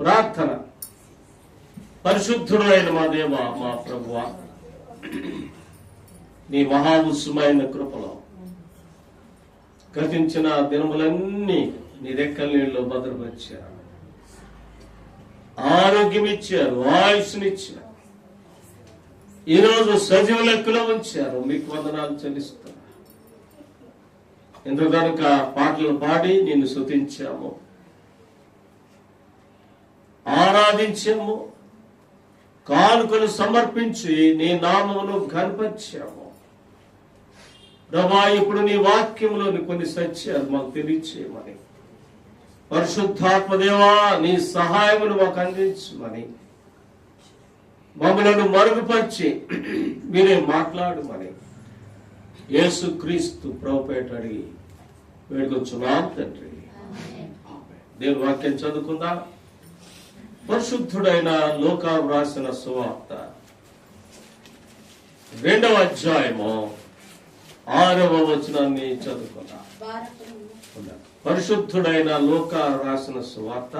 ప్రార్థన. పరిశుద్ధుడు అయిన మా దేవ, మా ప్రభువా, నీ మహా ఉత్సమైన కృపలో గతించిన దినములన్నీ నీ రెక్కల నీళ్ళలో భద్రపరిచారు, ఆరోగ్యం ఇచ్చారు, ఆయుష్నిచ్చారు, ఈరోజు సజీవ లెక్కలో ఉంచారు. మీకు వందనాలు చెల్లిస్తున్నా. ఎందుకు కనుక పాటలు పాడి నిన్ను స్తుతించాము, ఆరాధించాము, కానుకలు సమర్పించి నీ నామమును కనపరిచాము. ప్రభా, ఇప్పుడు నీ వాక్యంలోని కొన్ని సత్యాలు మాకు తెలియచేయమని, పరిశుద్ధాత్మదేవా నీ సహాయమును మాకు అందించమని, మమ్మలను మరుగుపరిచి మీరే మాట్లాడమని యేసుక్రీస్తు ప్రభుపేట అడిగి వేడుకొచ్చున్నాం తండ్రి. దేవుని వాక్యం చదువుకుందాం. పరిశుద్ధుడైన లూకా వ్రాసిన సువార్త 2వ అధ్యాయము 6వ వచనాన్ని చదువుకుందాం. పరిశుద్ధుడైన లూకా వ్రాసిన సువార్త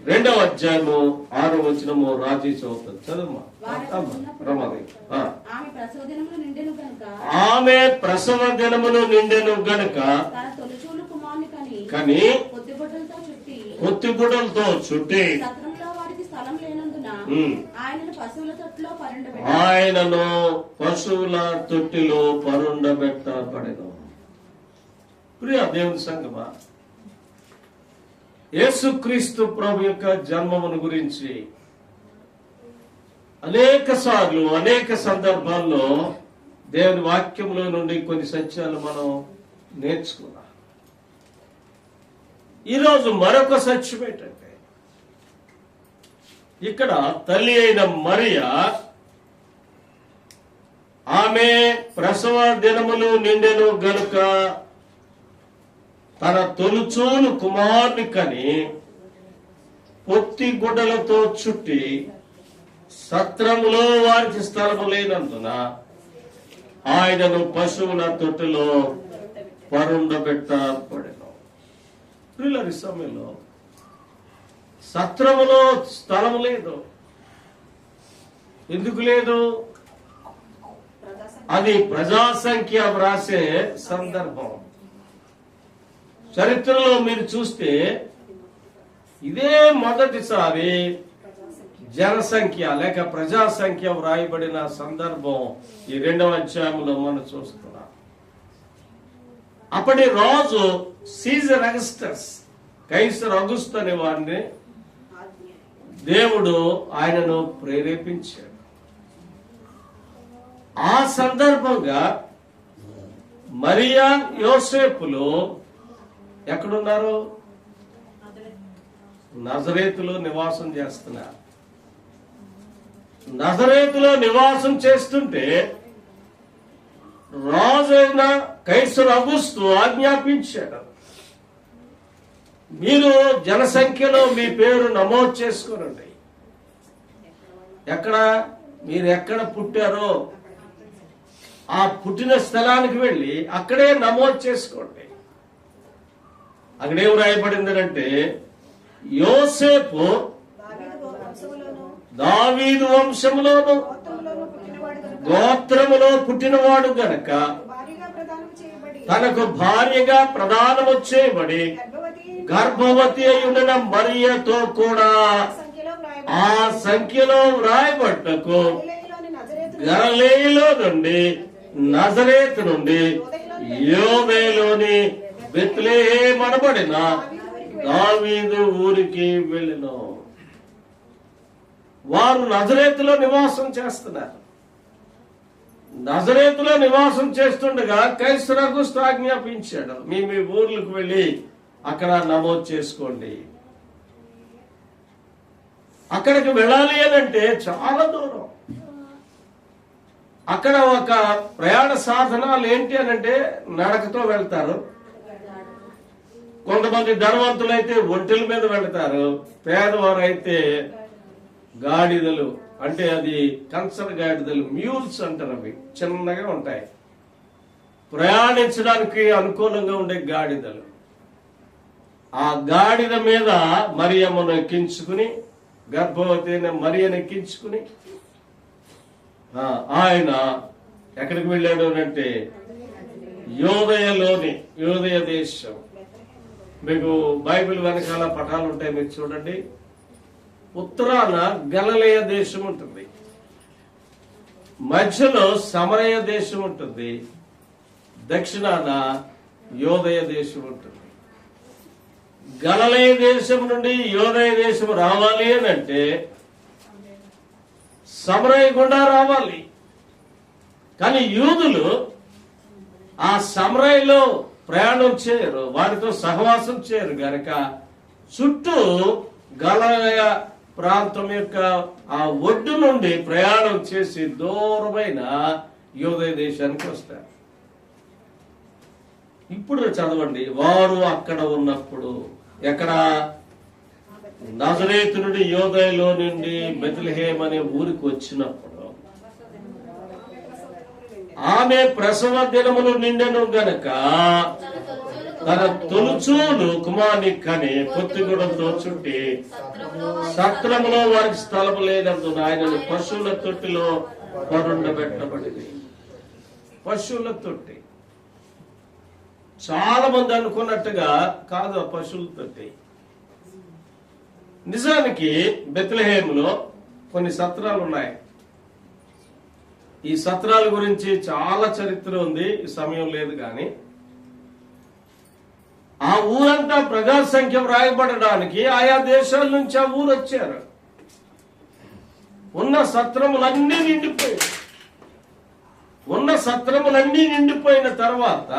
2వ అధ్యాయము 6వ వచనము రాజీ చదువుతుంది. చదువు రమాది. ఆమె ప్రసవ దినములు నిండెను గనుక కానీ పొత్తిగుడ్డలతో చుట్టి ఆయనను పశువుల తొట్టిలో పరుండబెట్టబడెను. ప్రియ దేవుని సంగమా, యేసుక్రీస్తు ప్రభు యొక్క జన్మమును గురించి అనేక సార్లు అనేక సందర్భాల్లో దేవుని వాక్యంలో నుండి కొన్ని సత్యాలు మనం నేర్చుకున్నాం. ఈరోజు మరొక సత్యం ఏంటంటే, ఇక్కడ తల్లి అయిన మరియ ఆమె ప్రసవ దినములు నిండెను గనుక తన తొలుచూలు కుమారుని కని పొత్తి గుడ్డలతో చుట్టి సత్రములో వారికి స్థలము లేనందున ఆయనను పశువుల తొట్టిలో పరుండబెట్టబడెను. ప్రియులారి, సమయంలో సత్రములో స్థలము లేదు. ఎందుకు లేదు? అది ప్రజాసంఖ్య వ్రాసే సందర్భం. చరిత్రలో మీరు చూస్తే ఇదే మొదటిసారి జనసంఖ్య లేక ప్రజాసంఖ్య వ్రాయబడిన సందర్భం ఈ 2వ అధ్యాయంలో మనం చూస్తున్నాం. అప్పటి రాజు సీజర్ అగస్టస్, కైసర్ అగుస్తు అనే వాడిని దేవుడు ఆయనను ప్రేరేపించాడు. ఆ సందర్భంగా మరియా యోసేపులు ఎక్కడున్నారు? నజరేతులో నివాసం చేస్తున్నారు. నజరేతులో నివాసం చేస్తుంటే రాజైన కైసర్ అగుస్తు ఆజ్ఞాపించాడు, మీరు జనసంఖ్యలో మీ పేరు నమోదు చేసుకోనండి. మీరు ఎక్కడ పుట్టారో ఆ పుట్టిన స్థలానికి వెళ్ళి అక్కడే నమోదు చేసుకోండి. అక్కడేం రాయబడిందంటే, యోసేపు దావీదు వంశములోను గోత్రములో పుట్టినవాడు గనక తనకు భార్యగా ప్రదానము చేయబడి గర్భవతి అయ్యుండిన మరియతో కూడా ఆ సంఖ్యలో వ్రాయబడ్డకు గలిలయలో నుండి నజరేతు నుండి యోదేలోని బెత్లెహేము అనబడిన దావీదు ఊరికి వెళ్ళెను. వారు నజరేతులో నివాసం చేస్తున్నారు. నజరేతులో నివాసం చేస్తుండగా కైసర్ అగుస్తు ఆజ్ఞాపించాడు, మీ ఊర్లకు వెళ్ళి అక్కడ నమోదు చేసుకోండి. అక్కడికి వెళ్ళాలి అనంటే చాలా దూరం. అక్కడ ఒక ప్రయాణ సాధనాలు ఏంటి అనంటే నడకతో వెళ్తారు. కొంతమంది ధనవంతులైతే ఒంటెల మీద వెళ్తారు. పేదవారు అయితే గాడిదలు, అంటే అది కన్సర్ గాడిదలు, మ్యూల్స్ అంటారు. అవి చిన్నగా ఉంటాయి, ప్రయాణించడానికి అనుకూలంగా ఉండే గాడిదలు. ఆ గాడిద మీద మరియమ్మను ఎక్కించుకుని, గర్భవతి అయిన మరియను ఎక్కించుకుని ఆయన ఎక్కడికి వెళ్ళాడు అంటే యోదయ దేశం. మీకు బైబిల్ వెనకాల పటాలు ఉంటాయి, మీరు చూడండి. ఉత్తరాన గలిలయ దేశం ఉంటుంది, మధ్యలో సమరయ దేశం ఉంటుంది, దక్షిణాన యోదయ దేశం ఉంటుంది. గలిలయ దేశం నుండి యోదయ దేశం రావాలి అని అంటే సమరయ గుండా రావాలి. కానీ యూదులు ఆ సమరయలో ప్రయాణం చేయరు, వారితో సహవాసం చేయరు గనక చుట్టూ గలిలయ ప్రాంతం యొక్క ఆ ఒడ్డు నుండి ప్రయాణం చేసి దూరమైన యోదయ దేశానికి వస్తారు. ఇప్పుడు చదవండి, వారు అక్కడ ఉన్నప్పుడు, ఎక్కడ? నజరేతు నుండి యోదయలో నుండి బెత్లెహేమ్ అనే ఊరికి వచ్చినప్పుడు ఆమె ప్రసవ దినములు నిండెను గనక తన తొలుచూలు కుమారుని కని పొత్తిగుడంతో చుట్టి సత్రములో వారికి స్థలము లేనందున ఆయనను పశువుల తొట్టిలో పరుండబెట్టబడింది. పశువుల తొట్టి. చాలా మంది అనుకున్నట్టుగా కాదు ఆ పశువుల తొట్టి. నిజానికి బెత్లెహేములో కొన్ని సత్రాలు ఉన్నాయి. ఈ సత్రాల గురించి చాలా చరిత్ర ఉంది, ఈ సమయం లేదు. కానీ ఆ ఊరంతా ప్రజా సంఖ్య వ్రాయబడడానికి ఆయా దేశాల నుంచి ఆ ఊరు వచ్చారు. ఉన్న సత్రములన్నీ నిండిపోయిన తర్వాత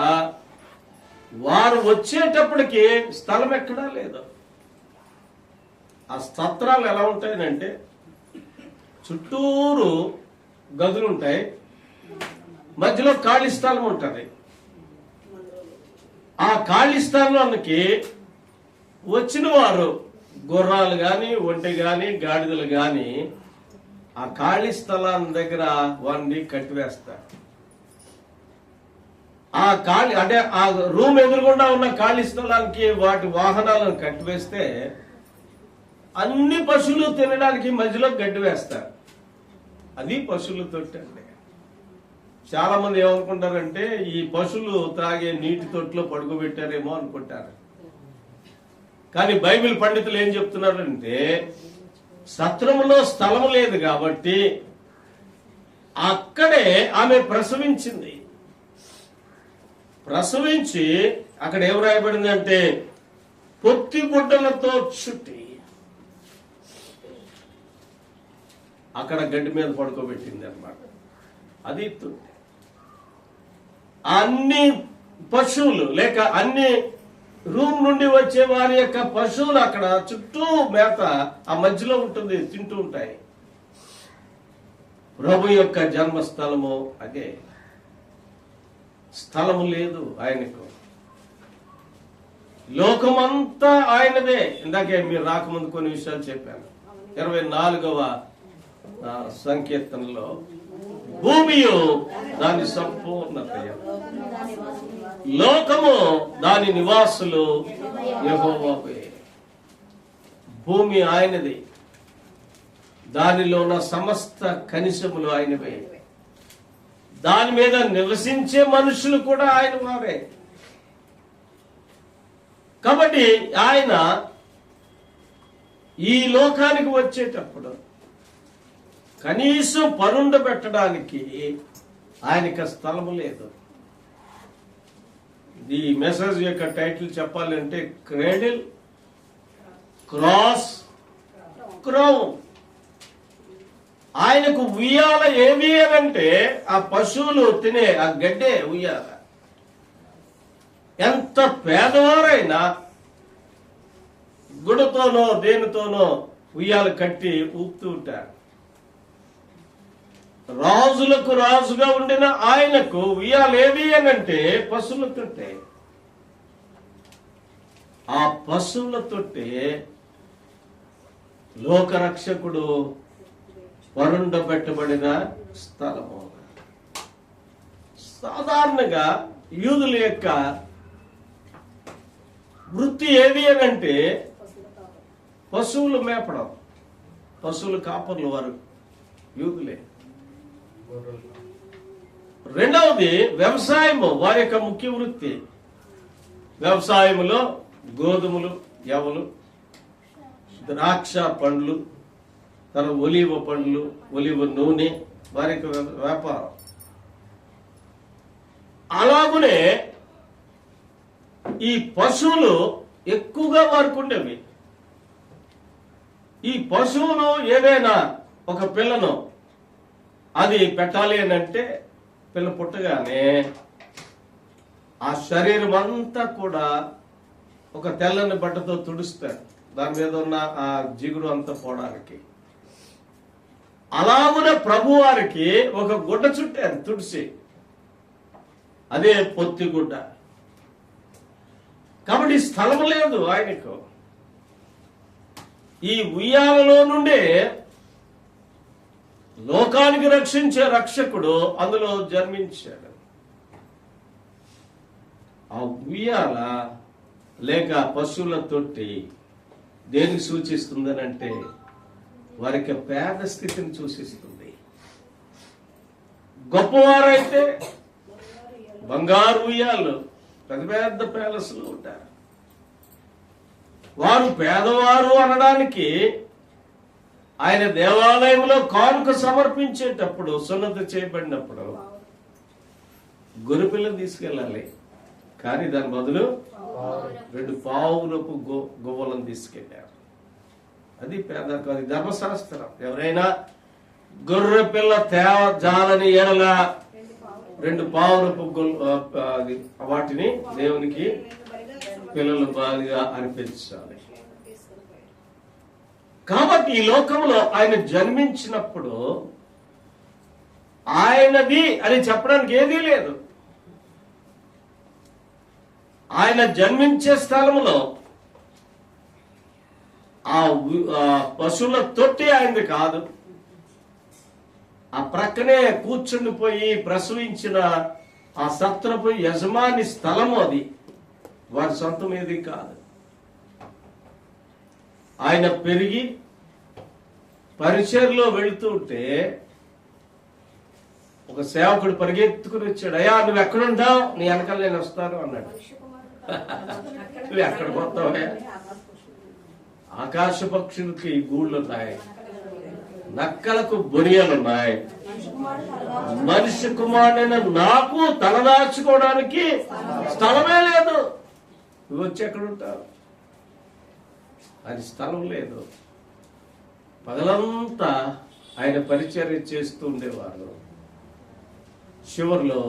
వారు వచ్చేటప్పటికి స్థలం ఎక్కడా లేదు. ఆ సత్రాలు ఎలా ఉంటాయనంటే చుట్టూరు గదులు ఉంటాయి, మధ్యలో ఖాళీ స్థలం ఉంటుంది. ఆ ఖాళీ స్థలానికి వచ్చిన వారు గుర్రాలు గాని, ఒంటె గాని, గాడిదలు గాని ఆ ఖాళీ స్థలాన్ని దగ్గర వాడిని కట్టివేస్తారు. ఆ ఖాళీ అంటే ఆ రూమ్ ఎదురుగుండా ఉన్న ఖాళీ స్థలానికి వాటి వాహనాలను కట్టివేస్తే అన్ని పశువులు తినడానికి మధ్యలో గడ్డి వేస్తారు. అది పశువుల తొట్టి అండి. చాలా మంది ఏమనుకుంటారంటే ఈ పశువులు త్రాగే నీటి తొట్టిలో పడుకోబెట్టారేమో అనుకుంటారు. కానీ బైబిల్ పండితులు ఏం చెప్తున్నారంటే సత్రములో స్థలము లేదు కాబట్టి అక్కడే ఆమె ప్రసవించి అక్కడ ఏం రాయబడింది అంటే పొత్తి గుడ్డలతో చుట్టి అక్కడ గడ్డి మీద పడుకోబెట్టింది అన్నమాట. అది తొట్టి. అన్ని పశువులు లేక అన్ని రూమ్ నుండి వచ్చే వారి యొక్క పశువులు అక్కడ చుట్టూ మేత ఆ మధ్యలో ఉంటుంది, తింటూ ఉంటాయి. ప్రభు యొక్క జన్మస్థలము అదే. స్థలము లేదు ఆయనకు, లోకమంతా ఆయనదే. ఇందాకే మీరు రాకముందు కొన్ని విషయాలు చెప్పాను. 24వ సంకీర్తనలో భూమియు దాని సంపూర్ణత, లోకము దాని నివాసులు యెహోవావే. భూమి ఆయనది, దానిలో ఉన్న సమస్త కనిశములు ఆయనవే, దాని మీద నివసించే మనుషులు కూడా ఆయన వారే. కాబట్టి ఆయన ఈ లోకానికి వచ్చేటప్పుడు కనీసం పరుండబెట్టడానికి ఆయనకి స్థలము లేదు. ఈ మెసేజ్ యొక్క టైటిల్ చెప్పాలంటే క్రేడిల్, క్రాస్, క్రౌన్. ఆయనకు ఉయ్యాల ఏమి అనంటే ఆ పశువులు తినే ఆ గడ్డే ఉయ్యాల. ఎంత పేదవారైనా గుడతోనో దేనితోనో ఉయ్యాలు కట్టి ఊపుతూ ఉంటారు. రాజులకు రాజుగా ఉండిన ఆయనకు ఉయ్యాలేవి అనంటే పశువుల తొట్టే. ఆ పశువుల తొట్టే లోకరక్షకుడు వరుండబెట్టబడిన స్థలము. సాధారణంగా యూదుల యొక్క వృత్తి ఏది అని అంటే పశువులు మేపడం. పశువులు కాపర్లు వారు యూదులే. రెండవది వ్యవసాయము, వారి యొక్క ముఖ్య వృత్తి. వ్యవసాయములో గోధుమలు, యవలు, ద్రాక్ష పండ్లు, తర్వాత ఒలివ పండ్లు, ఒలివ నూనె, వారి యొక్క వ్యాపారం. అలాగనే ఈ పశువులు ఎక్కువగా వారికి ఉండేవి. ఈ పశువులు ఏదైనా ఒక పిల్లను అది పెట్టాలి అని అంటే పిల్ల పుట్టగానే ఆ శరీరం అంతా కూడా ఒక తెల్లని బట్టతో తుడుస్తారు, దాని మీద ఉన్న ఆ జిగురు అంతా పోవడానికి. అలాగున ప్రభు వారికి ఒక గుడ్డ చుట్టారు తుడిసి, అదే పొత్తి గుడ్డ. కాబట్టి స్థలం లేదు ఆయనకు. ఈ ఉయ్యాలలో నుండే లోకానికి రక్షించే రక్షకుడు అందులో జన్మించాడు. ఆ ఉయ్యాల లేక పశువుల తొట్టి దేనికి సూచిస్తుందని అంటే వారికి పేద స్థితిని సూచిస్తుంది. గొప్పవారైతే బంగారు ఉయ్యాలు, పెద్ద పెద్ద ప్యాలెస్లు ఉంటారు. వారు పేదవారు అనడానికి ఆయన దేవాలయంలో కానుక సమర్పించేటప్పుడు, సున్నతి చేయబడినప్పుడు గొర్రెపిల్లని తీసుకెళ్ళాలి, కానీ దాని బదులు 2 పావులపు గొవ్వలను తీసుకెళ్లారు. అది పేదరికం, అది ధర్మశాస్త్రం. ఎవరైనా గొర్రె పిల్ల జాలని ఎడల 2 పావులపు వాటిని దేవునికి పిల్లలు బాగా అనిపించాలి. కాబట్టి ఈ లోకంలో ఆయన జన్మించినప్పుడు ఆయనది అని చెప్పడానికి ఏదీ లేదు. ఆయన జన్మించే స్థలంలో ఆ పశువుల తొట్టి ఆయనది కాదు. ఆ ప్రక్కనే కూర్చుండిపోయి ప్రసవించిన ఆ సత్రపు యజమాని స్థలము అది, వారి సొంతం ఏది కాదు. ఆయన పెరిగి పరిచర్లో వెళుతూ ఉంటే ఒక సేవకుడు పరిగెత్తుకుని వచ్చాడు. అయ్యా నువ్వు ఎక్కడుంటావు, నీ వెనకాల నేను వస్తాను అన్నాడు. నువ్వు ఎక్కడ పోతావా? ఆకాశ పక్షులకి గూళ్ళున్నాయి, నక్కలకు బొరియలున్నాయి, మనిషి కుమారుడైన నాకు తలదాచుకోవడానికి స్థలమే లేదు. నువ్వు వచ్చి ఎక్కడుంటావు? అది స్థలం లేదు. పగలంతా ఆయన పరిచర్య చేస్తూ ఉండేవారు. చివరిలో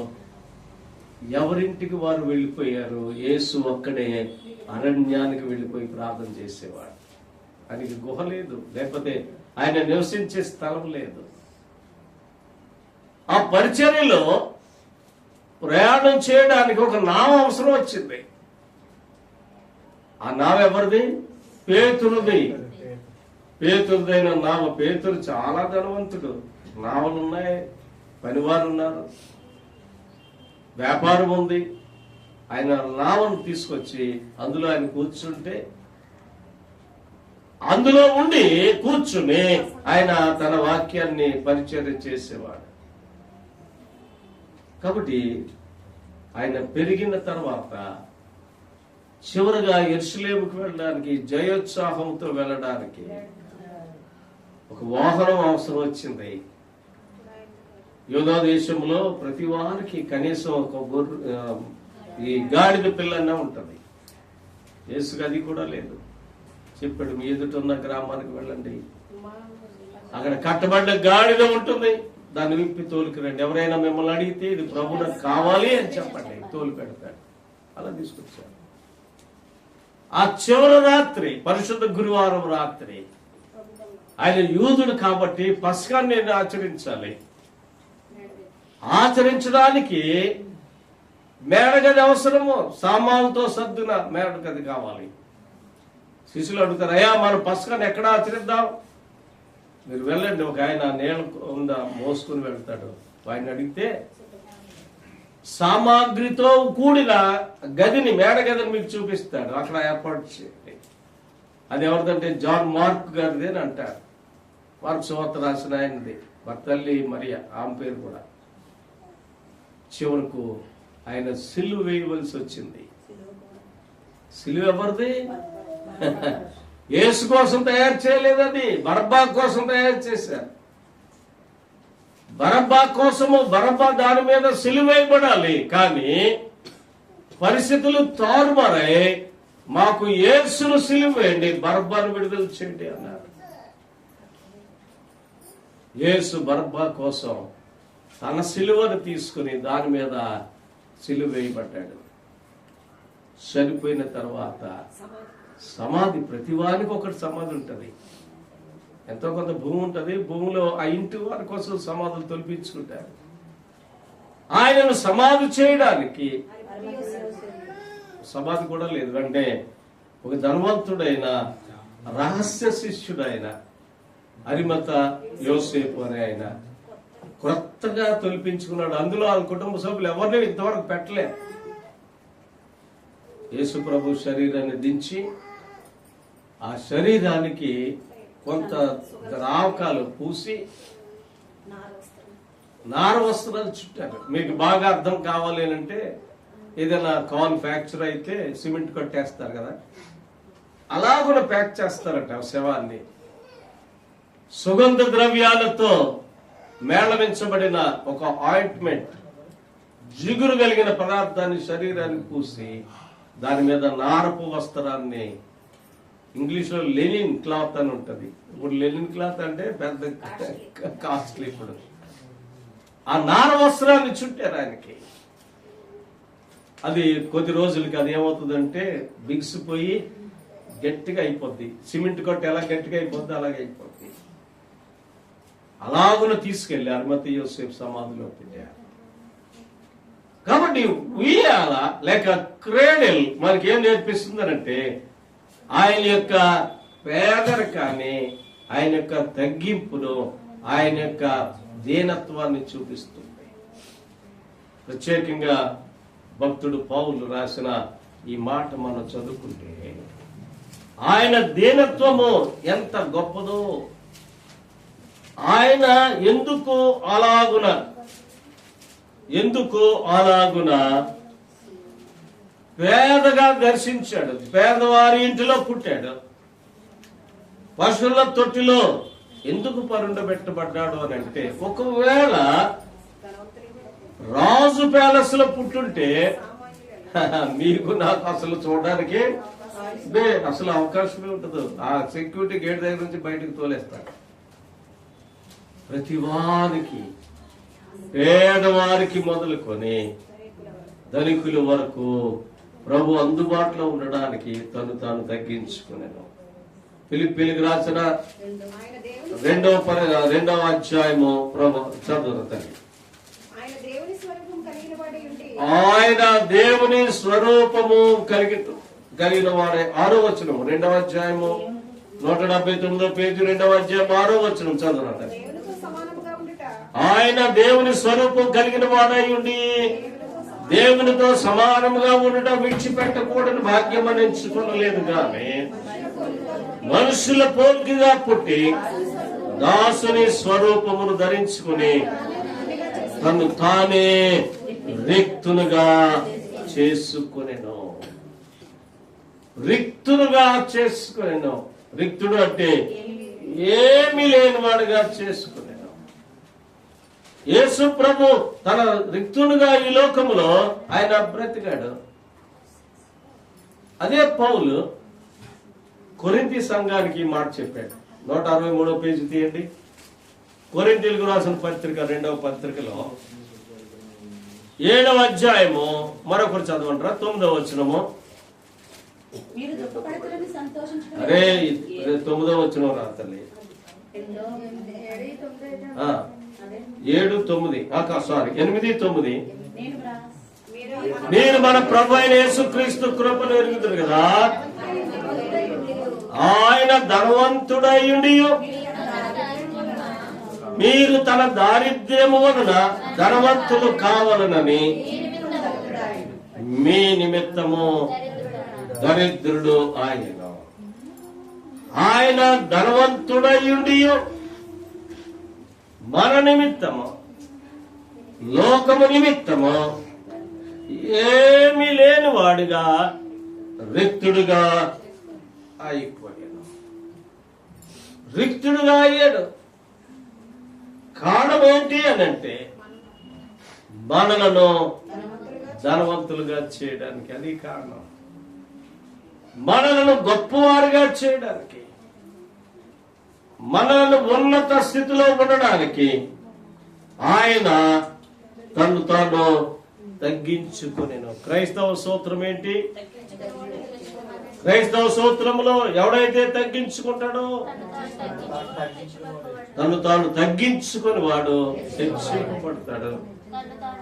ఎవరింటికి వారు వెళ్ళిపోయారు. యేసు ఒక్కడే అరణ్యానికి వెళ్ళిపోయి ప్రార్థన చేసేవాడు. ఆయనకి గుహ లేదు, లేకపోతే ఆయన నివసించే స్థలం లేదు. ఆ పరిచర్యలో ప్రయాణం చేయడానికి ఒక నావ అవసరం వచ్చింది. ఆ నావ ఎవరిది? పేతురుది. పేతురుదైన నావ. పేతురు చాలా ధనవంతుడు, నావలున్నాయి, పనివారు ఉన్నారు, వ్యాపారం ఉంది. ఆయన నావను తీసుకొచ్చి అందులో ఆయన కూర్చుంటే, అందులో ఉండి కూర్చుని ఆయన తన వాక్యాన్ని పరిచర్య చేసేవాడు. కాబట్టి ఆయన పెరిగిన తర్వాత చివరిగా యెరూషలేముకు వెళ్ళడానికి, జయోత్సాహంతో వెళ్ళడానికి ఒక వాహనం అవసరం వచ్చింది. యూదా దేశంలో ప్రతి వారికి కనీసం ఒక ఈ గాడిద పిల్లన్నా ఉంటుంది. యేసుకు అది కూడా లేదు. చెప్పాడు, మీ ఎదుట ఉన్న గ్రామానికి వెళ్ళండి, అక్కడ కట్టబడ్డ గాడిద ఉంటుంది, దాన్ని విప్పి తోలుకు రండి. ఎవరైనా మిమ్మల్ని అడిగితే ఇది ప్రభువులకు కావాలి అని చెప్పండి, తోలు పెడతాడు. అలా తీసుకొచ్చాడు. ఆ చివరి రాత్రి, పరిశుద్ధ గురువారం రాత్రి, ఆయన యూదుడు కాబట్టి పస్కాన్ని ఆచరించాలి. ఆచరించడానికి మేడగది అవసరము. సామాన్లతో సర్దున మేడగది కావాలి. శిష్యులు అడుగుతారు, అయ్యా మనం పస్కాన్ని ఎక్కడ ఆచరిద్దాం? మీరు వెళ్ళండి. ఒక ఆయన నీళ్ళ ఉందా మోసుకుని వెళ్తాడు. ఆయన అడిగితే సామాగ్రితో కూడిన గదిని, మేడగదిని మీకు చూపిస్తాడు. అక్కడ ఏర్పాటు చేయండి. అది ఎవరిదంటే జాన్ మార్క్ గారిది అని అంటారు. మార్క్ సువార్త రాసిన ఆయనది. మా తల్లి మరియా, ఆమె పేరు కూడా. చివరకు ఆయన సిలువ వేయవలసి వచ్చింది. సిలువ ఎవరిది? యేసు కోసం తయారు చేయలేదు, అది బరబ్బా కోసం తయారు చేశారు. బరబ్బా కోసము, బరబ్బా దాని మీద సిలువ వేయబడాలి. కానీ పరిస్థితులు తారుమారై మాకు యేసును సిలువ వేయండి, బరబ్బాను విడుదల చేయండి అన్నారు. యేసు బరబ్బా కోసం తన సిలువను తీసుకుని దాని మీద సిలువ వేయబడ్డాడు. చనిపోయిన తర్వాత సమాధి, ప్రతివానికి ఒకటి సమాధి ఉంటుంది. ఎంతో కొంత భూమి ఉంటుంది, భూమిలో ఆ ఇంటి వారి కోసం సమాధులు తొలిపించుకుంటారు. ఆయనను సమాధి చేయడానికి సమాధి కూడా లేదు. అంటే ఒక ధనవంతుడైన రహస్య శిష్యుడైన అరిమత యోసేపు అనే ఆయన కొత్తగా తొలిపించుకున్నాడు. అందులో ఆ కుటుంబ సభ్యులు ఎవరిని ఇంతవరకు పెట్టలేదు. యేసు ప్రభు శరీరాన్ని దించి ఆ శరీరానికి కొంత ద్రావకాలు పూసి నార వస్త్రాలు చుట్టారు. మీకు బాగా అర్థం కావాలి అంటే ఏదైనా కార్న్ ఫ్యాక్చర్ అయితే సిమెంట్ కట్టేస్తారు కదా, అలా కూడా ప్యాక్ చేస్తారట శవాన్ని. సుగంధ ద్రవ్యాలతో మేళవించబడిన ఒక ఆయింట్మెంట్, జిగురు కలిగిన పదార్థాన్ని శరీరానికి పూసి దాని మీద నారపు వస్త్రాన్ని, ఇంగ్లీష్ లో లెనిన్ క్లాత్ అని ఉంటది. ఇప్పుడు లెనిన్ క్లాత్ అంటే పెద్ద కాస్ట్లీ. ఇప్పుడు ఆ నార వస్త్రాన్ని చుట్టారు ఆయనకి. అది కొద్ది రోజులకి అది ఏమవుతుందంటే బిగిసిపోయి గట్టిగా అయిపోద్ది. సిమెంట్ కొట్టి ఎలా గట్టిగా అయిపోద్ది అలాగే అయిపోద్ది. అలాగున తీసుకెళ్లి అరిమతీ యోసేపు సమాధిలో పెట్టారు. కాబట్టి ఉయ్యాల లేక క్రేడెల్ మనకి ఏం నేర్పిస్తుందనంటే ఆయన యొక్క పేదరికాన్ని, ఆయన యొక్క తగ్గింపును, ఆయన యొక్క దీనత్వాన్ని చూపిస్తుంది. ప్రత్యేకంగా భక్తుడు పౌలు రాసిన ఈ మాట మనం చదువుకుంటే ఆయన దీనత్వము ఎంత గొప్పదో, ఆయన ఎందుకు అలాగున పేదగా దర్శించాడు. పేదవారి ఇంటిలో పుట్టాడు. పశువుల తొట్టిలో ఎందుకు పరుండబెట్టబడ్డాడు అని అంటే, ఒకవేళ రాజు ప్యాలెస్ లో పుట్టుంటే మీకు నాకు అసలు చూడడానికి అసలు అవకాశమే ఉండదు. ఆ సెక్యూరిటీ గేట్ దగ్గర నుంచి బయటకు తోలేస్తాడు. ప్రతివారికి, పేదవారికి మొదలుకొని ధనికుల వరకు ప్రభు అందుబాటులో ఉండడానికి తను తాను తగ్గించుకునేను. ఫిలిప్పీలకు రాసిన 2వ అధ్యాయము ప్రభు చదువు తల్లి. ఆయన దేవుని స్వరూపము కలిగిన వాడే 6వ వచనం 2వ అధ్యాయము 179 పేజీ 2వ అధ్యాయం 6వ వచనం చదువు. ఆయన దేవుని స్వరూపం కలిగిన వాడై ఉండి దేవునితో సమానముగా ఉండటం విడిచిపెట్టకూడని భాగ్యం అని ఎంచుకోలేదు గాని మనుషుల పోలికగా పుట్టి దాసుని స్వరూపమును ధరించుకుని తను తానే రిక్తునుగా చేసుకునేను. రిక్తుడు అంటే ఏమీ లేనివాడుగా చేసుకునేను. యేసు ప్రభు తన రిక్తుడుగా ఈ లోకములో ఆయన బ్రతికాడు. అదే పౌలు కొరింథీ సంఘానికి మాట చెప్పాడు. 163వ పేజీ తీయండి. కొరింథీలకు రాసిన పత్రిక 2వ పత్రికలో 7వ అధ్యాయము మరొకరు చదవంటారా 9వ వచనము. అరే 9వ వచనం రా తల్లి. 8-9 మీరు మన ప్రభు అయిన యేసుక్రీస్తు కృపను ఎరుగుతారు కదా. ఆయన ధనవంతుడయుండి మీరు తన దారిద్ర్యము వలన ధనవంతులు కావాలనని మీ నిమిత్తము దరిద్రుడు ఆయన. ఆయన ధనవంతుడయుండి మన నిమిత్తము, లోకము నిమిత్తము ఏమీ లేని వాడుగా రిక్తుడుగా అయిపోయాడు. రిక్తుడుగా అయ్యాడు. కారణం ఏంటి అనంటే మనలను ధనవంతులుగా చేయడానికి. అది కారణం. మనలను గొప్పవారుగా చేయడానికి, మనలను ఉన్నత స్థితిలో ఉండడానికి ఆయన తను తాను తగ్గించుకొనెను. క్రైస్తవ సూత్రం ఏంటి? క్రైస్తవ సూత్రంలో ఎవడైతే తగ్గించుకుంటాడో తను తాను తగ్గించుకొని వాడు హెచ్చింపబడతాడు,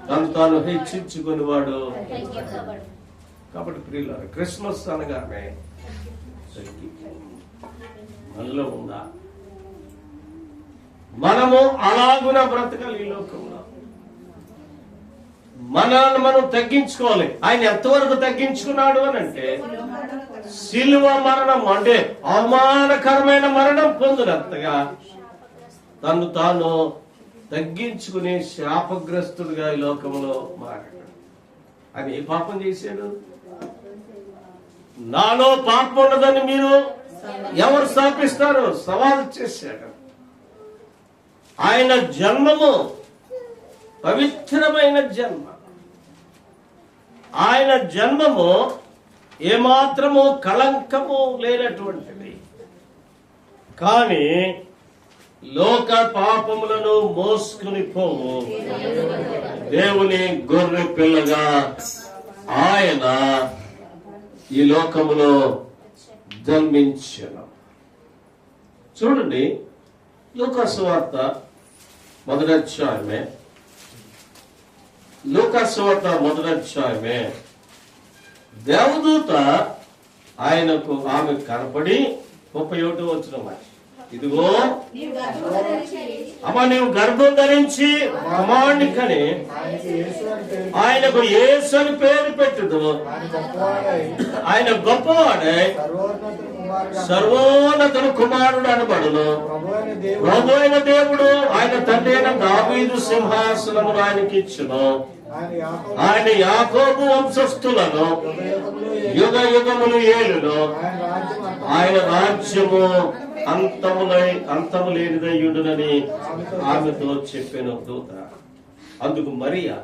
తను తాను హెచ్చించుకొని వాడు. కాబట్టి ప్రియులారా, క్రిస్మస్ అనగానే మనలో ఉందా? మనము అలాగున బ్రతకాలి. ఈ లోకంలో మనల్ని మనం తగ్గించుకోవాలి. ఆయన ఎంతవరకు తగ్గించుకున్నాడు అని అంటే శిలువ మరణం, అంటే అవమానకరమైన మరణం పొందినంతగా తను తాను తగ్గించుకుని శాపగ్రస్తుడిగా ఈ లోకంలో మారాడు. ఆయన ఏ పాపం చేశాడు? నాలో పాపం ఉన్నదని మీరు ఎవరు స్థాపిస్తారు? సవాలు చేశాడు. ఆయన జన్మము పవిత్రమైన జన్మ. ఆయన జన్మము ఏమాత్రము కళంకము లేనటువంటిది. కానీ లోక పాపములను మోసుకుని పోవు దేవుని గొర్రె పిల్లగా ఆయన ఈ లోకములో జన్మించెను. చూడండి, లూకా సువార్త మొదటి అధ్యాయమే, లూకా సువార్త మొదటి అధ్యాయమే. దేవదూత ఆయనకు ఆమె కనపడి 31వ వచనం, ఇదిగో అమ్మ నీవు గర్భం ధరించి కుమారుని కని ఆయనకు యేసు అని పేరు పెట్టుదు. ఆయన గొప్పవాడై సర్వోన్నతుడు కుమారుడు అనబడును. ప్రభు అయిన దేవుడు ఆయన తండ్రి అయిన దావీదు సింహాసనమును ఆయనకి ఇచ్చును. ఆయన యాకోబు వంశస్థులను యుగ యుగములు ఏలును. ఆయన రాజ్యము అంతము లేనిదయ్యుండునని ఆమెతో చెప్పెను దూత. అందుకు మరియా,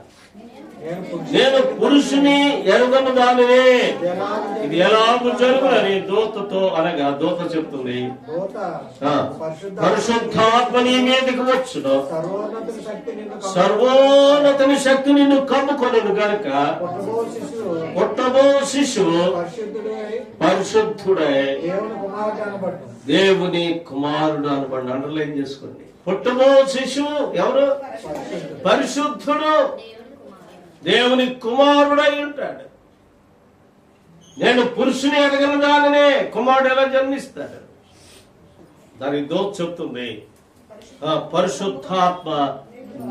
నేను పురుషుని ఎరుగను దానినే, ఇది ఎలాగూ జరుగునని దూతతో అనగా, దూత చెప్తుంది పరిశుద్ధాత్మ నీ మీదకి వచ్చును, సర్వోన్నతుని శక్తి నిన్ను కమ్ముకొనును గనుక పుట్టబో శిశువు పరిశుద్ధుడై దేవుని కుమారుడు అనబడి. అండర్లైన్ చేసుకోండి. పుట్టబో శిశువు ఎవరు? పరిశుద్ధుడు, దేవుని కుమారుడై ఉంటాడు. నేను పురుషుని ఎరగని దానినే కుమారుడు ఎలా జన్మిస్తాడు? దానికి దోత చెప్తుంది, పరిశుద్ధాత్మ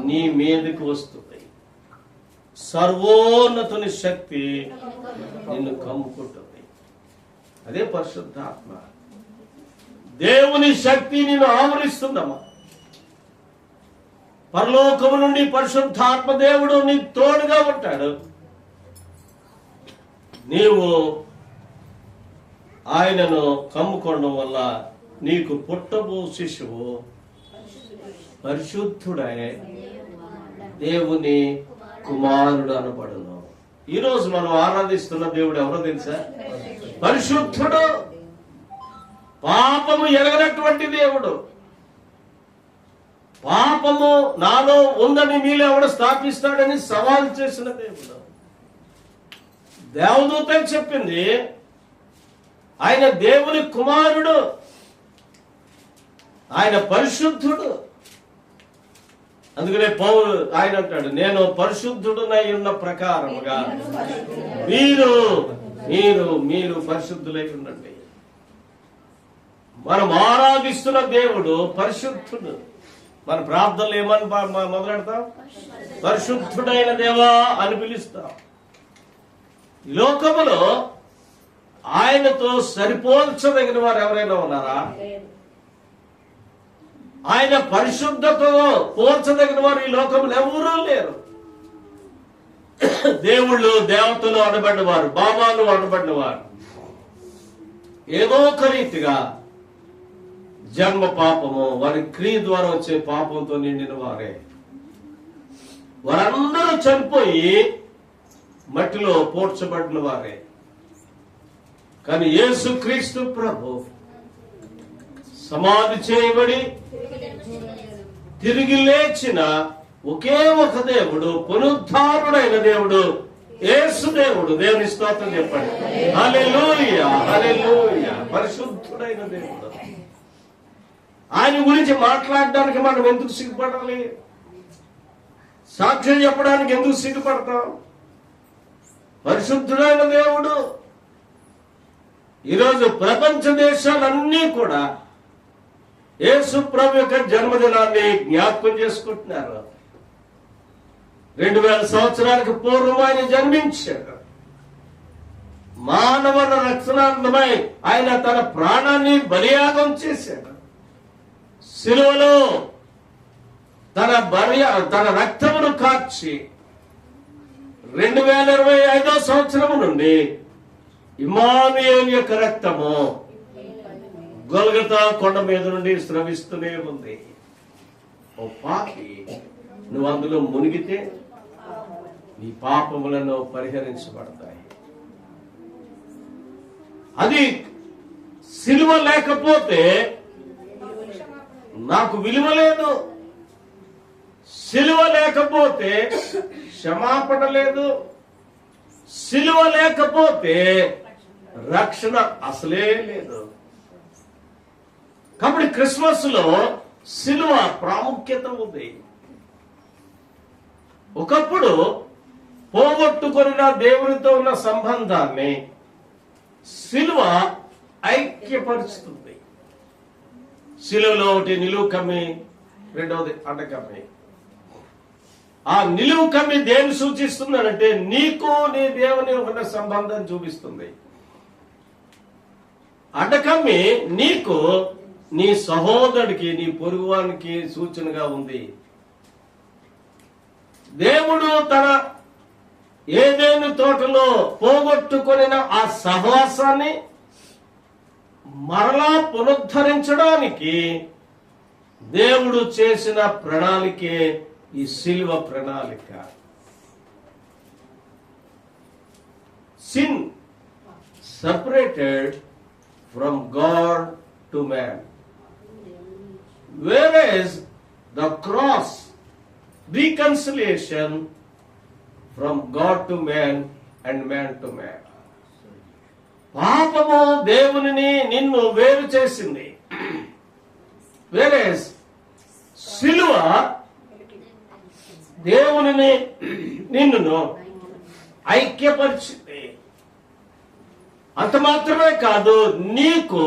నీ మీదకి వస్తుంది, సర్వోన్నతుని శక్తి నిన్ను కమ్ముకుంటుంది. అదే పరిశుద్ధాత్మ. దేవుని శక్తి నిన్ను ఆవరిస్తుందమ్మా. పరలోకము నుండి పరిశుద్ధాత్మ దేవుడు నీకు తోడుగా ఉంటాడు. నీవు ఆయనను కమ్ముకోవడం వల్ల నీకు పుట్టబో శిశువు పరిశుద్ధుడై దేవుని కుమారుడు అనబడును. ఈరోజు మనం ఆరాధిస్తున్న దేవుడు ఎవరో తెలుసా? పరిశుద్ధుడు, పాపము ఎరగనటువంటి దేవుడు. పాపము నాలో ఉందని మీలో ఎవడు స్థాపిస్తాడని సవాల్ చేసిన దేవుడు. దేవదూత చెప్పింది ఆయన దేవుని కుమారుడు, ఆయన పరిశుద్ధుడు. అందుకనే పౌలు ఆయన అంటాడు, నేను పరిశుద్ధుడునై ఉన్న ప్రకారముగా మీరు మీరు మీరు పరిశుద్ధులై ఉండండి. మనం ఆరాధిస్తున్న దేవుడు పరిశుద్ధుడు. మన ప్రార్థనలు ఏమని మొదలెడతాం? పరిశుద్ధుడైన దేవా అని పిలుస్తాం. ఈ లోకములో ఆయనతో సరిపోల్చదగిన వారు ఎవరైనా ఉన్నారా? ఆయన పరిశుద్ధతతో పోల్చదగిన వారు ఈ లోకంలో ఎవరూ లేరు. దేవుళ్ళు, దేవతలు అనబడిన వారు, బాబాలు అనబడిన వారు ఏదో ఒక రీతిగా జన్మ పాపము, వారి క్రియ ద్వారా వచ్చే పాపంతో నిండిన వారే. వారందరూ చనిపోయి మట్టిలో పోడ్చబడిన వారే. కానీ యేసుక్రీస్తు ప్రభు సమాధి చేయబడి తిరిగి లేచిన ఒకే ఒక దేవుడు, పునరుద్ధారుడైన దేవుడు యేసు దేవుడు. దేవుని స్తోత్రం చెప్పండి. హల్లెలూయా, హల్లెలూయా. పరిశుద్ధుడైన దేవుడు. ఆయన గురించి మాట్లాడడానికి మనం ఎందుకు సిగ్గుపడాలి? సాక్ష్యం చెప్పడానికి ఎందుకు సిగ్గుపడతాం? పరిశుద్ధుడైన దేవుడు. ఈరోజు ప్రపంచ దేశాలన్నీ కూడా యేసు ప్రభు యొక్క జన్మదినాన్ని జ్ఞాపకం చేసుకుంటున్నారు. 2000 సంవత్సరాలకు పూర్వం ఆయన జన్మించాడు. మానవుల రక్షణార్థమై ఆయన తన ప్రాణాన్ని బలియాగం చేశాడు. శిలువలో తన రక్తమును కార్చి 2025వ సంవత్సరం నుండి ఇమ్మానుయేలు యొక్క రక్తము గొల్గతా కొండ మీద నుండి స్రవిస్తూనే ఉంది. ఓ పాపి, నువ్వు అందులో మునిగితే నీ పాపములను పరిహరించబడతాయి. అది సిలువ లేకపోతే నాకు విలువ లేదు. సిలువ లేకపోతే క్షమాపణ లేదు. సిలువ లేకపోతే రక్షణ అసలే లేదు. కాబట్టి క్రిస్మస్ లో సిలువ ప్రాముఖ్యత ఉంది. ఒకప్పుడు పోగొట్టుకొనిన దేవునితో ఉన్న సంబంధాన్ని సిలువ ఐక్యపరుస్తుంది. సిలువలో ఒకటి నిలువు కమ్మి, రెండవది అడ్డకమ్మి. ఆ నిలువు కమ్మి దేన్ని సూచిస్తుందంటే నీకు నీ దేవుని ఉన్న సంబంధం చూపిస్తుంది. అడ్డకమ్మి నీకు నీ సహోదరుడికి, నీ పొరుగువానికి సూచనగా ఉంది. దేవుడు తన ఏదేను తోటలో పోగొట్టుకొనిన ఆ సహవాసాన్ని మరలా పునరుద్ధరించడానికి దేవుడు చేసిన ప్రణాళికే ఈ సిలువ ప్రణాళిక. Sin separated from God to man, whereas the cross reconciliation from God to man and man to man. పాపము దేవునిని నిన్ను వేరు చేసింది. whereas సిలువ దేవునిని నిన్ను ఐక్యపరిచింది. అంత మాత్రమే కాదు, నీకు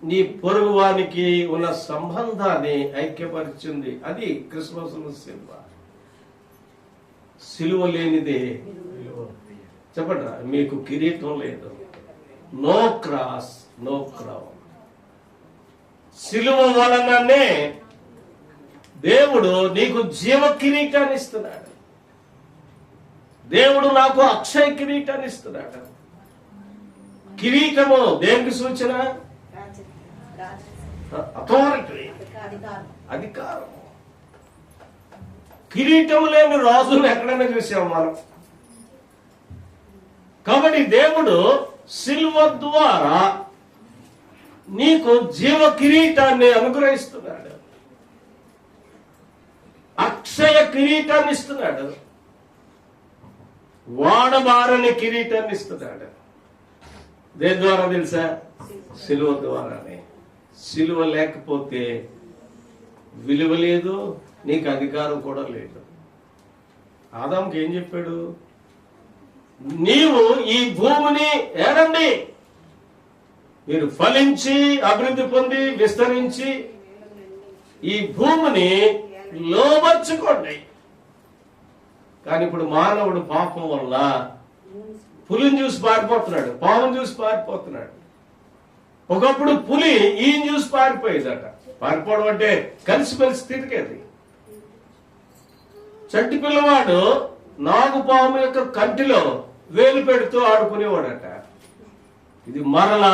నీ పొరుగువానికి ఉన్న సంబంధాన్ని ఐక్యపరిచింది. అది క్రిస్మస్ సిలువ. సిలువ లేనిదే చెప్పండి, మీకు కిరీటం లేదు. No cross, no crown. సిలువ వలననే దేవుడు నీకు జీవ కిరీటాన్ని ఇస్తున్నాడు. దేవుడు నాకు అక్షయ కిరీటాన్ని ఇస్తున్నాడు. కిరీటము దేనికి సూచన? అథారిటీ, అధికారం. కిరీటం లేని రాజులు ఎక్కడైనా చూసాం మనం. కాబట్టి దేవుడు సిలువ ద్వారా నీకు జీవ కిరీటాన్ని అనుగ్రహిస్తున్నాడు. అక్షయ కిరీటాన్ని ఇస్తున్నాడు. వాడబారని కిరీటాన్ని ఇస్తున్నాడు. దేని ద్వారా తెలుసా? సిలువ ద్వారానే. సిలువ లేకపోతే విలువ లేదు, నీకు అధికారం కూడా లేదు. ఆదాముకి ఏం చెప్పాడు? నీవు ఈ భూమిని ఏరండి, మీరు ఫలించి అభివృద్ధి పొంది విస్తరించి ఈ భూమిని లోబర్చుకోండి. కానీ ఇప్పుడు మానవుడు పాపం వల్ల పులిని చూసి పారిపోతున్నాడు, పాముని చూసి పారిపోతున్నాడు. ఒకప్పుడు పులి ఈయన చూసి పారిపోయేదట. పారిపోవడం అంటే కలిసిమెలిసి స్థితికేది. చంటి పిల్లవాడు నాగుపాము యొక్క కంటిలో వేలు పెడుతూ ఆడుకునేవాడట. ఇది మరలా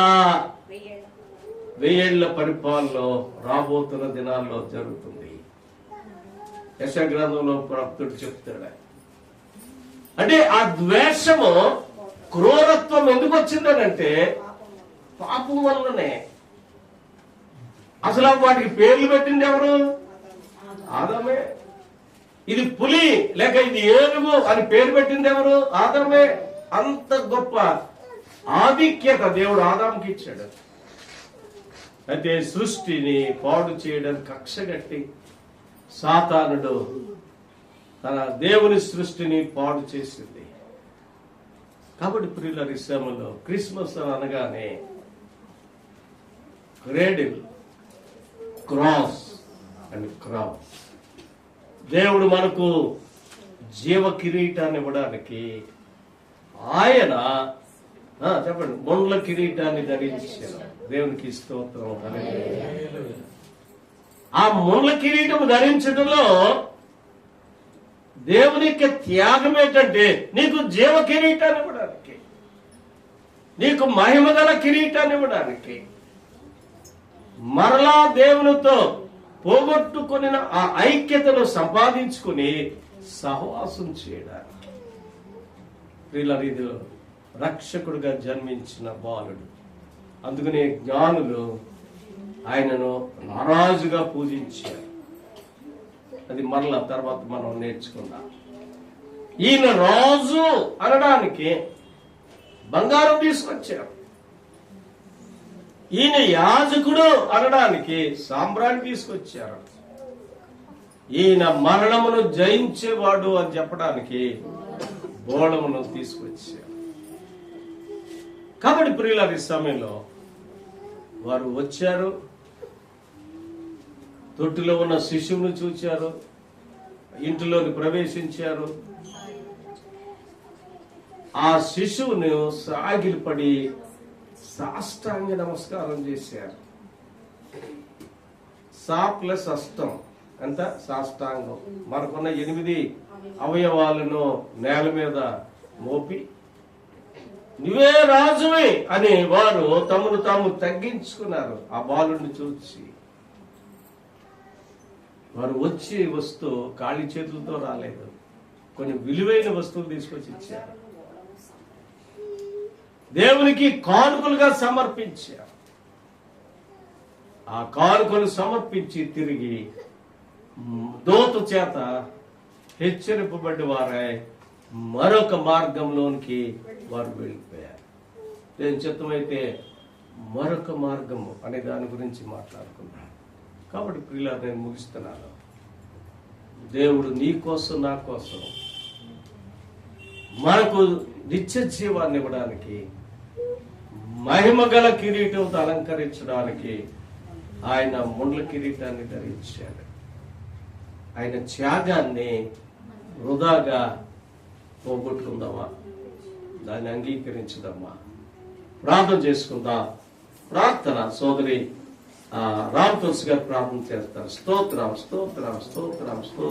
1000 ఏళ్ల పరిపాలనలో రాబోతున్న దినాల్లో జరుగుతుంది. యెషయా గ్రంథంలో భక్తుడు చెప్తాడు. అంటే ఆ ద్వేషము, క్రూరత్వం ఎందుకు వచ్చిందనంటే పాపం వల్లనే. అసలు వాటికి పేర్లు పెట్టింది ఎవరు? ఆదామే. ఇది పులి లేక ఇది ఏనుగు అని పేరు పెట్టింది ఎవరు? ఆదామే. అంత గొప్ప ఆధిక్యత దేవుడు ఆదాముకి ఇచ్చాడు. అయితే సృష్టిని పాడు చేయడానికి కక్షగట్టి సాతానుడు తన దేవుని సృష్టిని పాడు చేసింది. కాబట్టి ప్రియుల శ్రమలో క్రిస్మస్ అనగానే క్రేడిల్, క్రాస్ అండ్ క్రౌన్. దేవుడు మనకు జీవ కిరీటాన్ని ఇవ్వడానికి ఆయన చెప్పండి ముండ్ల కిరీటాన్ని ధరించారు. దేవునికి స్తోత్రం. ఆ ముండ్ల కిరీటం ధరించడంలో దేవుని యొక్క త్యాగం ఏంటంటే నీకు జీవ కిరీటాన్ని ఇవ్వడానికి, నీకు మహిమగల కిరీటాన్ని ఇవ్వడానికి, మరలా దేవునితో పోగొట్టుకుని ఆ ఐక్యతను సంపాదించుకుని సహవాసం చేయడానికి. ప్రియుల రీతిలో రక్షకుడుగా జన్మించిన బాలుడు. అందుకనే జ్ఞానులు ఆయనను నారాజుగా పూజించారు. అది మరలా తర్వాత మనం నేర్చుకుందాం. ఈయన రాజు అనడానికి బంగారం తీసుకొచ్చారు. ఈయన యాజకుడు అనడానికి సాంబ్రాణి తీసుకొచ్చారు. ఈయన మరణమును జయించేవాడు అని చెప్పడానికి బోళమును తీసుకొచ్చారు. కాబట్టి ప్రియుల ఈ సమయంలో వారు వచ్చారు, తొట్టిలో ఉన్న శిశువును చూచారు, ఇంటిలోకి ప్రవేశించారు. ఆ శిశువును సాగిలిపడి సాష్టాంగ నమస్కారం చేశారు. సా ప్లస్ అష్టం ఎంత? సాష్టాంగం. మనకున్న 8 అవయవాలను నేల మీద మోపి నువ్వే రాజువే అని వారు తమను తాము తగ్గించుకున్నారు. ఆ బాలుని చూసి వారు వస్తూ ఖాళీ చేతులతో రాలేదు, కొన్ని విలువైన వస్తువులు తీసుకొచ్చి ఇచ్చారు. దేవునికి కానుకలుగా సమర్పించారు. ఆ కానుకలు సమర్పించి తిరిగి దూత చేత హెచ్చరింపబడి వారై మరొక మార్గంలోనికి వారు వెళ్ళిపోయారు. నేను చిత్తమైతే మరొక మార్గము అనే దాని గురించి మాట్లాడుకున్నాను. కాబట్టి ప్రియులారా, నేను ముగిస్తున్నాను. దేవుడు నీ కోసం నా కోసం మనకు నిత్య జీవాన్ని ఇవ్వడానికి, మహిమగల కిరీటంతో అలంకరించడానికి ఆయన ముండ్ల కిరీటాన్ని ధరించాడు. ఆయన త్యాగాన్ని వృధాగా పోగొట్టుకుందామా? దాన్ని అంగీకరించుదామా? ప్రార్థన చేసుకుందాం. ప్రార్థన సోదరి రామ్ తులసి గారు ప్రార్థన చేస్తారు. స్తోత్రం స్తోత్రం స్తోత్రం స్తోత్రం.